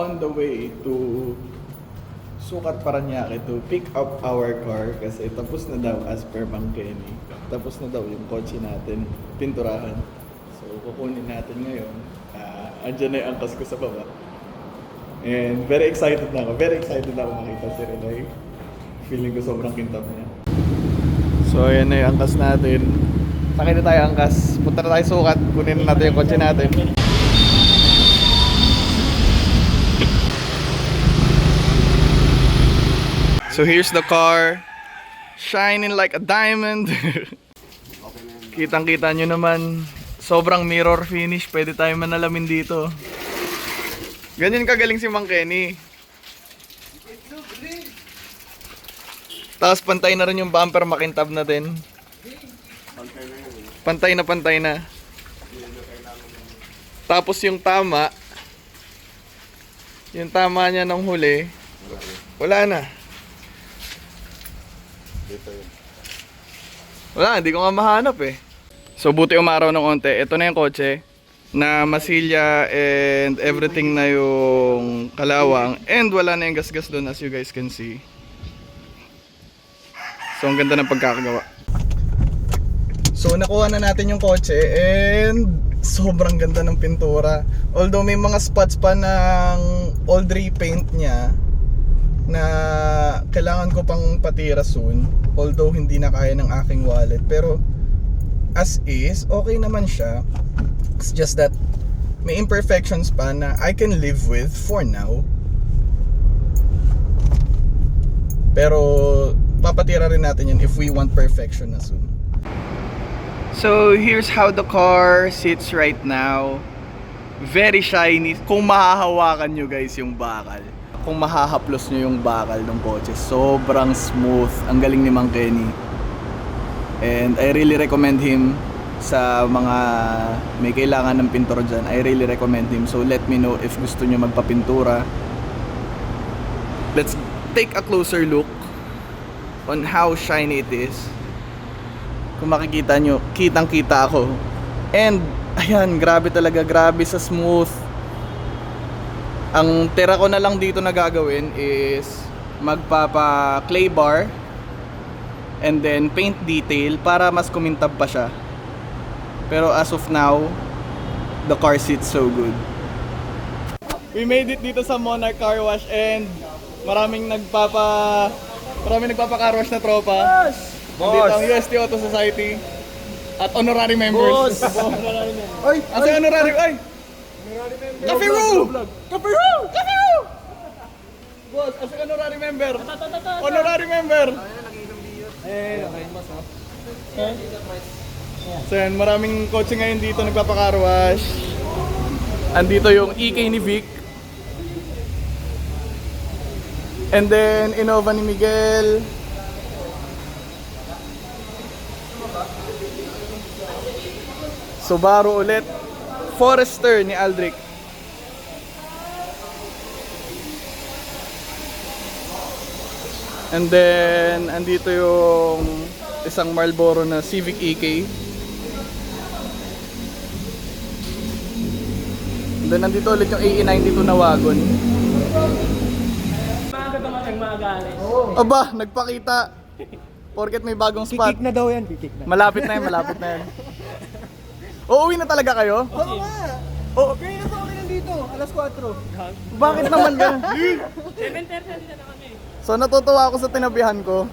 on the way to Sukat, Parañaque to pick up our car kasi tapos na daw as per Mang Kenny. Tapos na daw yung kotse natin, pinturahan. So kukunin natin ngayon. Andyan na yung angkas ko sa baba. And very excited na ako. Very excited na ako makita si Relay. Feeling ko sobrang kintab niya. So ayan na yung angkas natin. Sakay na tayo angkas. Punta na tayo Sukat. Kunin na natin yung kotse natin. So here's the car, shining like a diamond. Kitang-kita nyo naman, sobrang mirror finish, pwede tayo manalamin dito. Ganyan kagaling si Mang Kenny. Tapos pantay na rin yung bumper, makintab na din. Pantay na pantay na. Tapos yung tama niya ng huli, wala na. Wala, hindi ko nga mahanap eh. So buti umaraw ng onte. Ito na yung kotse na masilya and everything na yung kalawang. And wala na yung gas-gas doon as you guys can see. So ang ganda ng pagkakagawa. So nakuha na natin yung kotse and sobrang ganda ng pintura. Although may mga spots pa ng old repaint niya na kailangan ko pang patira soon, although hindi na kaya ng aking wallet, pero as is, okay naman siya. It's just that may imperfections pa na I can live with for now, pero papatira rin natin yun if we want perfection na soon. So here's how the car sits right now. Very shiny. Kung mahahawakan nyo guys yung bakal, kung mahahaplos nyo yung bakal ng kotse, sobrang smooth. Ang galing ni Mang Kenny. And I really recommend him sa mga may kailangan ng pintura dyan. I really recommend him. So let me know if gusto nyo magpapintura. Let's take a closer look on how shiny it is. Kung makikita nyo, kitang kita ako. And ayan, grabe talaga, grabe sa smooth. Ang tira ko na lang dito na gagawin is magpapa clay bar and then paint detail para mas kumintab pa siya. Pero as of now, the car sits so good. We made it dito sa Monarch Car Wash and maraming nagpapa-car wash na tropa. Dito ang UST Auto Society at honorary members. Ay, asa honorary? Ay! Cafe Room! Cafe Room! Cafe Room! Boss, as honorary member. Honorary member. So yan, maraming kotse ngayon dito nagpapa-car wash. Andito yung EK ni Vic. And then Innova ni Miguel. Subaru ulit. Forester ni Aldrich. And then andito yung isang Marlboro na Civic EK. And then nandito ulit yung AE92 na wagon. Maaga dumating, maaga alis. Aba, nagpakita. Porket may bagong spot. Kikik na daw yan, kikik na. Malapit na yan, malapit na yan. Uuwi na talaga kayo? Oo nga! Oh, Kaya na po kami nandito, alas 4. bakit naman ganun? 7:30 na kami. So natutuwa ako sa tinabihan ko.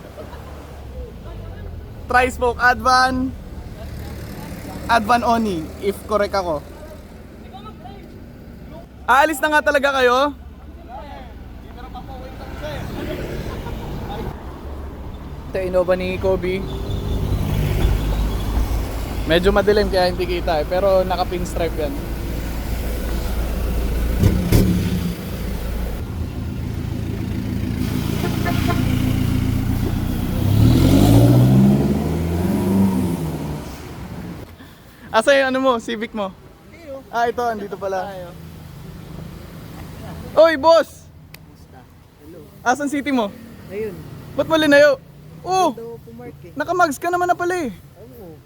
Tri-spoke Advan Oni, if correct ako. Aalis na nga talaga kayo? Ito Innova ni Kobe. Medyo madilim kaya hindi kita eh, pero naka pinstripe yan. Asa yung ano mo, Civic mo? Ah, ito, andito pala. Oy, boss! Asan city mo? Ayun. Ba't mo linayo? Oh! Ito pumark eh. Nakamags ka naman na pala eh. Oo.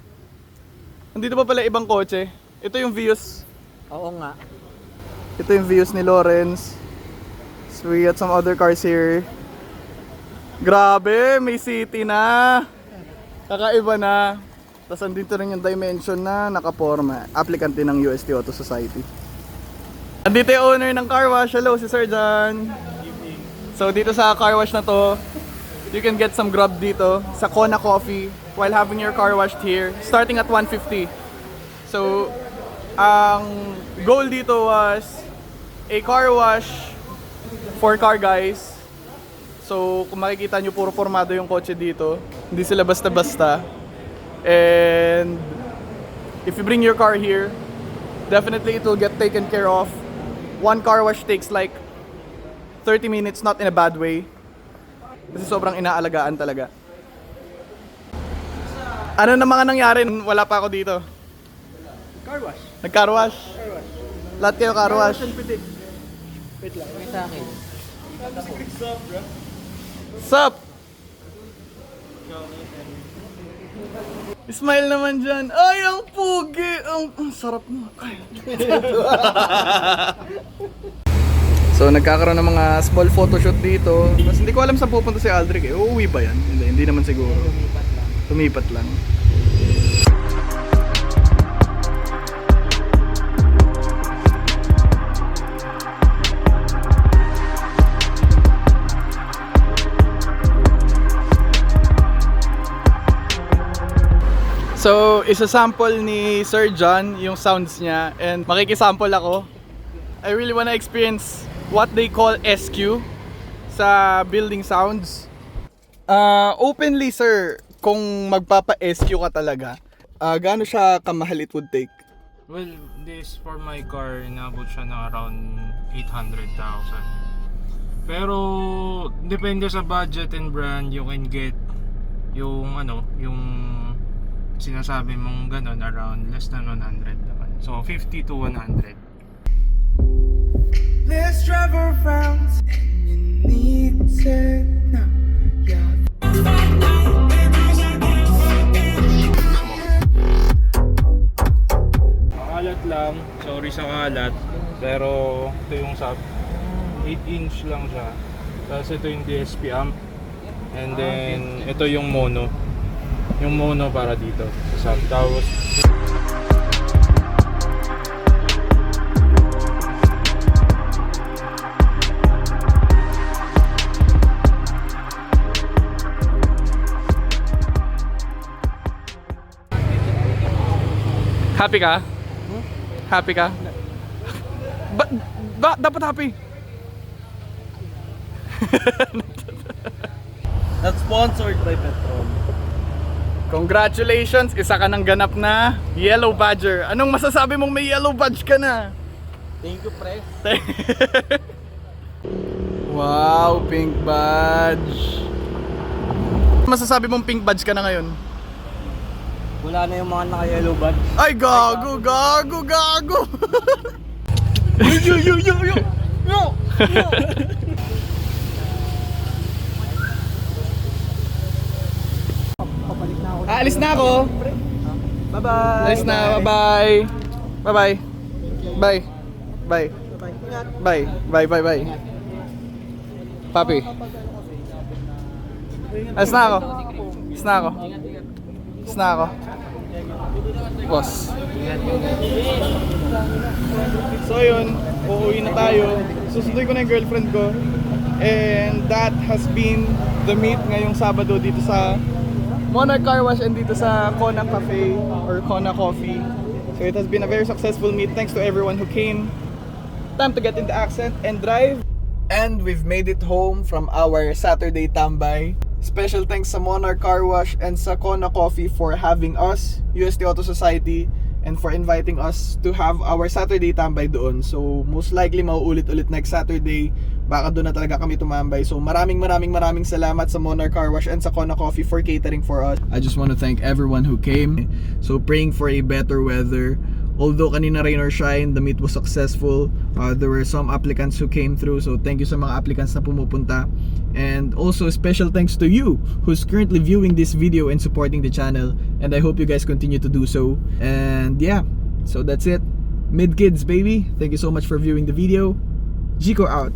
Andito pa pala ibang kotse. Ito yung views. Oo nga. Ito yung views ni Lawrence. So we got some other cars here. Grabe, may city na. Kakaiba na. Tapos andito rin yung dimension na nakaporma. Applicant din ng UST Auto Society. Andito yung owner ng car wash. Hello, si Sir John. So dito sa car wash na to, you can get some grub dito sa Kona Coffee while having your car washed here, starting at 150. So, ang goal dito was a car wash for car guys. So, kung makikita nyo, puro formado yung kotse dito. Hindi sila basta-basta. And if you bring your car here, definitely it will get taken care of. One car wash takes like 30 minutes, not in a bad way. Kasi sobrang inaalagaan talaga. Ano na mga nangyari? Wala pa ako dito. Car wash. Nag-car wash. Car wash. Lahat kayo car wash. Wait lang, may sa akin. Sup? Smile naman dyan. Ay, ang pugi! Ang sarap mo. Ay. So, nagkakaroon ng mga small photoshoot dito. Mas hindi ko alam saan pupunta si Aldrich eh. Uuwi ba yan? Hindi naman siguro. Tumipat lang. So, isa-sample ni Sir John yung sounds niya and makikisample ako. I really wanna experience what they call SQ sa building sounds. Openly sir, kung magpapa-SQ ka talaga, gaano siya kamahal it would take? Well, this for my car, inabot siya ng around 800,000. Pero, depende sa budget and brand, you can get yung yung sinasabi mong ganon around less than 100 naman. So, 50 to 100. Let's drive around and you need to know. Yeah. Kalat lang, sorry sa kalat. Pero ito yung sub, 8-inch lang siya. Tapos ito yung DSP amp. And then ito yung mono. Yung mono para dito sa sub. Tapos Happy ka? Happy ka? Dapat happy. Not sponsored by Petron. Congratulations, isa ka ng ganap na Yellow Badger. Anong masasabi mong may Yellow Badge ka na? Thank you, Press. Wow, pink badge. Masasabi mong pink badge ka na ngayon? Wala na yung mga naka-yellow badge. Ay, gago. Yo. Papalik na ako. Aalis na ako. Bye-bye. Alis na, bye-bye. Bye-bye. Bye. Bye. Bye-bye. Ingat. Bye. Papi. Alis na ako. Boss. So yun, uuwi na tayo. Susunduin ko na yung girlfriend ko. And that has been the meet ngayong Sabado dito sa Monarch Car Wash and dito sa Kona Cafe or Kona Coffee. So it has been a very successful meet. Thanks to everyone who came. Time to get in the accent and drive. And we've made it home from our Saturday tambay. Special thanks sa Monarch Car Wash and sa Kona Coffee for having us, UST Auto Society, and for inviting us to have our Saturday tambay doon. So most likely mauulit-ulit next Saturday. Baka doon na talaga kami tumambay. So maraming salamat sa Monarch Car Wash and sa Kona Coffee for catering for us. I just want to thank everyone who came. So praying for a better weather. Although kanina rain or shine, the meet was successful. There were some applicants who came through. So thank you sa mga applicants na pumupunta. And also special thanks to you who's currently viewing this video and supporting the channel. And I hope you guys continue to do so. And yeah, so that's it. Mid kids baby. Thank you so much for viewing the video. Jico out.